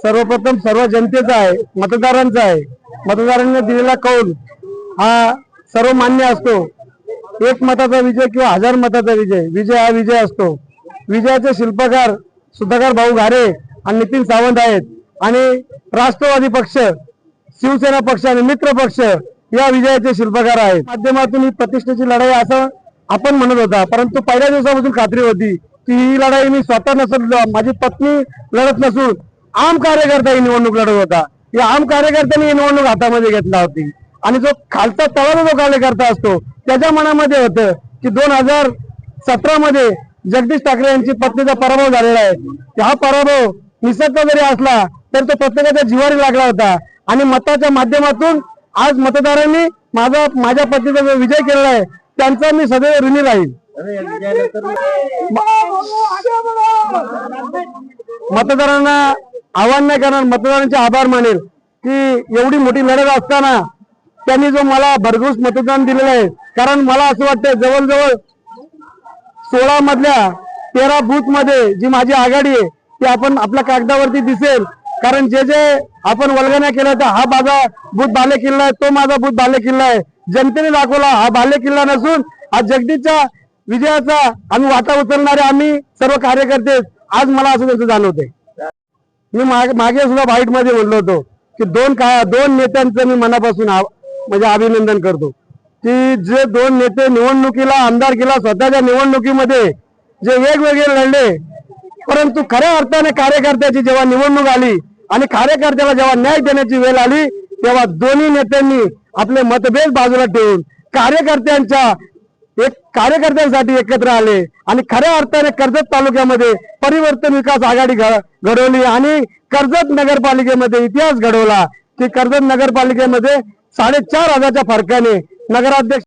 सर्वप्रथम सर्व जनतेचा आहे, मतदारांचा आहे। मतदारांनी दिलेला कौल हा सर्वमान्य असतो। एक मताचा विजय किंवा 1000 मताचा विजय हा विजय असतो। विजयाचे शिल्पकार सुधाकर भाऊ घारे आणि नितीन सावंत आहेत आणि राष्ट्रवादी पक्ष, शिवसेना पक्ष आणि मित्र पक्ष या विजयाचे शिल्पकार आहेत। माध्यमातून ही प्रतिष्ठेची लढाई असं आपण म्हणत होता, परंतु पहिल्या दिवसापासून खात्री होती की ही लढाई मी स्वतः नसून, माझी पत्नी लढत नसून आम कार्यकर्ता ही निवडणूक लढत होता। या आम कार्यकर्त्यांनी ही निवडणूक हातामध्ये घेतला होती आणि जो खालचा तळाचा जो कार्यकर्ता असतो त्याच्या मनामध्ये होतं की 2017 मध्ये जगदीश ठाकरे यांची पत्नीचा पराभव झालेला आहे। हा पराभव निसटता जरी असला तर तो प्रत्येकाच्या जिव्हारी लागला होता आणि मताच्या माध्यमातून आज मतदारांनी माझ्या पत्नीचा जो विजय केलेला आहे त्यांचा मी सदैव ऋणी राहील। मतदारांना आव्हान नाही करणार, मतदारांचे आभार मानेल की एवढी मोठी लढत असताना त्यांनी जो मला भरघोस मतदान दिलेलं आहे। कारण मला असं वाटतं जवळजवळ 16 मधल्या 13 बूथ मध्ये जी माझी आघाडी आहे ती आपण आपल्या कागदावरती दिसेल। कारण जे आपण वल्गना केलं तर हा माझा बूथ बाले किल्ला आहे, तो माझा बूथ बाले किल्ला आहे। जनतेने दाखवला हा बाले किल्ला नसून आज जगदीशच्या विजयाचा आम्ही वाटा उचलणारे आम्ही सर्व कार्यकर्ते आज मला असं त्यांचं जाणवतंय। मी मागे सुद्धा व्हाईट मध्ये बोललो होतो की दोन नेत्यांचं मी मनापासून म्हणजे अभिनंदन करतो की जे दोन नेते निवडणुकीला आमदारकीला स्वतःच्या निवडणुकीमध्ये जे वेगवेगळे लढले, परंतु खऱ्या अर्थाने कार्यकर्त्याची जेव्हा निवडणूक आली आणि कार्यकर्त्याला जेव्हा न्याय देण्याची वेळ आली तेव्हा दोन्ही नेत्यांनी आपले मतभेद बाजूला ठेवून कार्यकर्त्यांसाठी एकत्र आले आणि खऱ्या अर्थाने कर्जत तालुक्यामध्ये परिवर्तन विकास आघाडी घडवली आणि कर्जत नगरपालिकेमध्ये इतिहास घडवला की कर्जत नगरपालिकेमध्ये 4500च्या फरकाने नगराध्यक्ष